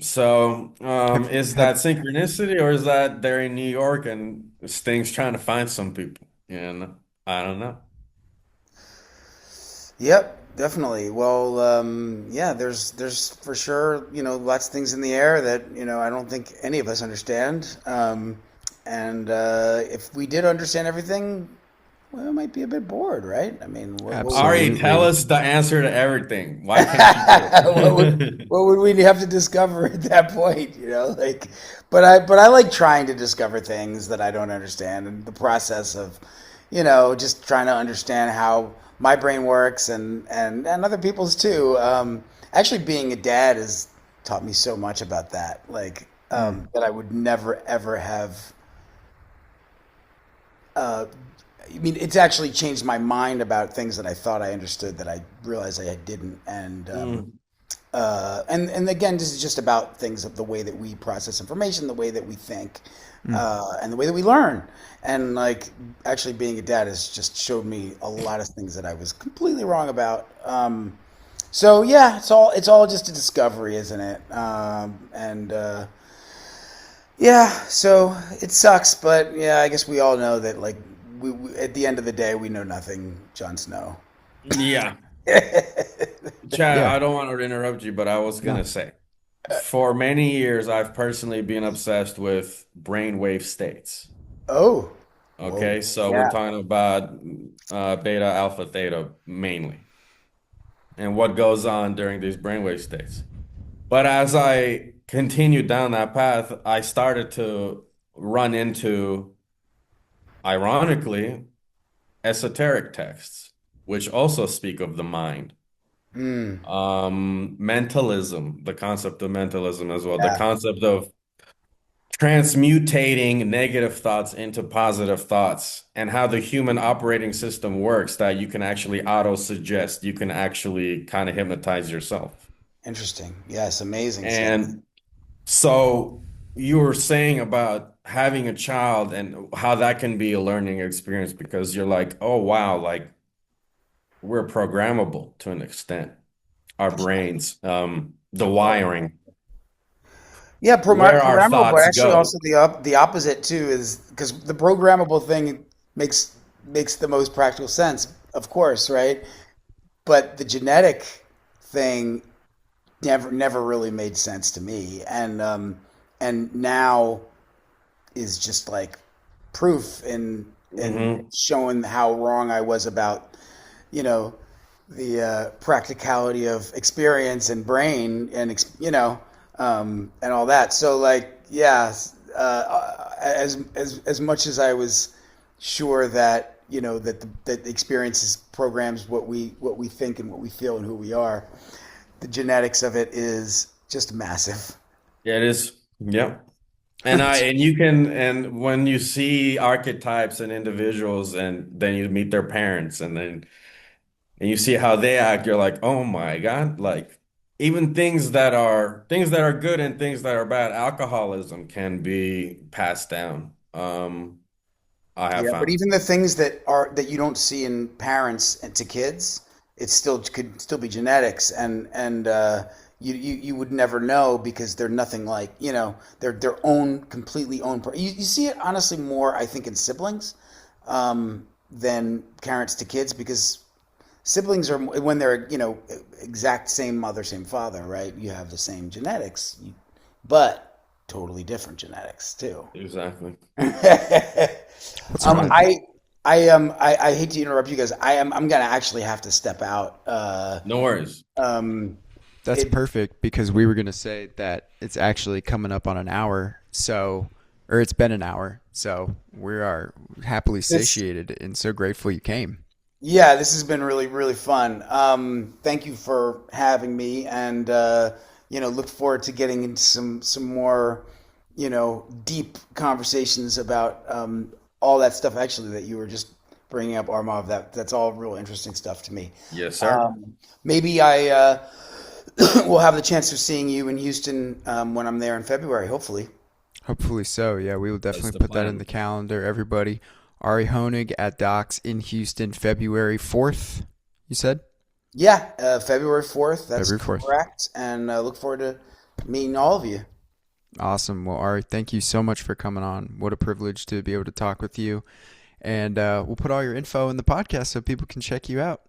So, Have is have that synchronicity, or is that they're in New York and Sting's trying to find some people? And I don't know. Yep, definitely. Well, yeah, there's for sure, lots of things in the air that, I don't think any of us understand. And if we did understand everything, well, I might be a bit bored, right? I mean, what would Ari, tell Absolutely. us the answer to everything. Why can't you do what would it? what would we have to discover at that point? Like, but I like trying to discover things that I don't understand, and the process of, just trying to understand how my brain works and other people's too. Actually, being a dad has taught me so much about that, like Mm. that I would never ever have. Uh, I mean, it's actually changed my mind about things that I thought I understood that I realized I didn't, Mm, and again, this is just about things of the way that we process information, the way that we think, Mm. and the way that we learn. And like, actually, being a dad has just showed me a lot of things that I was completely wrong about. So yeah, it's all just a discovery, isn't it? And yeah, so it sucks, but yeah, I guess we all know that. Like, we at the end of the day, we know nothing, Jon Snow. yeah. Chad, Yeah. I don't want to interrupt you, but I was No. gonna say, for many years, I've personally been obsessed with brainwave states. Oh, whoa, Okay, so we're yeah. talking about beta, alpha, theta mainly, and what goes on during these brainwave states. But as I continued down that path, I started to run into, ironically, esoteric texts, which also speak of the mind. Mm, Mentalism, the concept of mentalism as well, the yeah, concept of transmutating negative thoughts into positive thoughts, and how the human operating system works, that you can actually auto suggest, you can actually kind of hypnotize yourself. interesting. Yes, amazing stuff. And so you were saying about having a child and how that can be a learning experience because you're like, oh wow, like we're programmable to an extent, our brains, the wiring, Yeah, where our programmable, but thoughts actually go. also the opposite too is because the programmable thing makes the most practical sense, of course, right? But the genetic thing never really made sense to me, and now is just like proof in Hmm. showing how wrong I was about you know the practicality of experience and brain and and all that. So like yeah, as much as I was sure that that the experiences programs what we think and what we feel and who we are, the genetics of it is just massive. Yeah, it is. Yep. And you can, and when you see archetypes and individuals and then you meet their parents and you see how they act, you're like, oh my God, like even things that are good and things that are bad, alcoholism can be passed down. I have Yeah, but found. even the things that you don't see in parents and to kids, it still could still be genetics, and you would never know because they're nothing like they're their own completely own. You see it honestly more, I think, in siblings than parents to kids because siblings are when they're exact same mother, same father, right? You have the same genetics, but totally different genetics too. Exactly. What's one of the, I hate to interrupt you guys. I'm gonna actually have to step out. No worries. Um, That's it perfect because we were going to say that it's actually coming up on an hour. So, or it's been an hour. So we are happily this satiated and so grateful you came. yeah, this has been really really fun. Thank you for having me, and look forward to getting into some more deep conversations about all that stuff. Actually, that you were just bringing up, Armav. That's all real interesting stuff to me. Yes, sir. Maybe I will have the chance of seeing you in Houston when I'm there in February, hopefully. Hopefully so. Yeah, we will That's definitely the put that in the plan. calendar. Everybody, Ari Hoenig at Docs in Houston, February 4th, you said? Yeah, February 4th. That's February 4th. correct. And look forward to meeting all of you. Awesome. Well, Ari, thank you so much for coming on. What a privilege to be able to talk with you. And we'll put all your info in the podcast so people can check you out.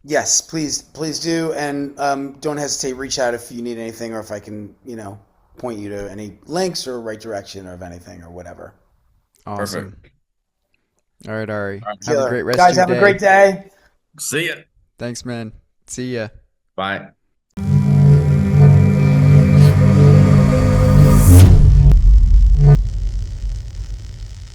Yes, please do. And don't hesitate. Reach out if you need anything or if I can, point you to any links or right direction or of anything or whatever. Awesome. Perfect. All right, Ari. All right. Have a great Killer. rest of Guys, your have a great day. day. See ya. Thanks, man. See ya. Bye.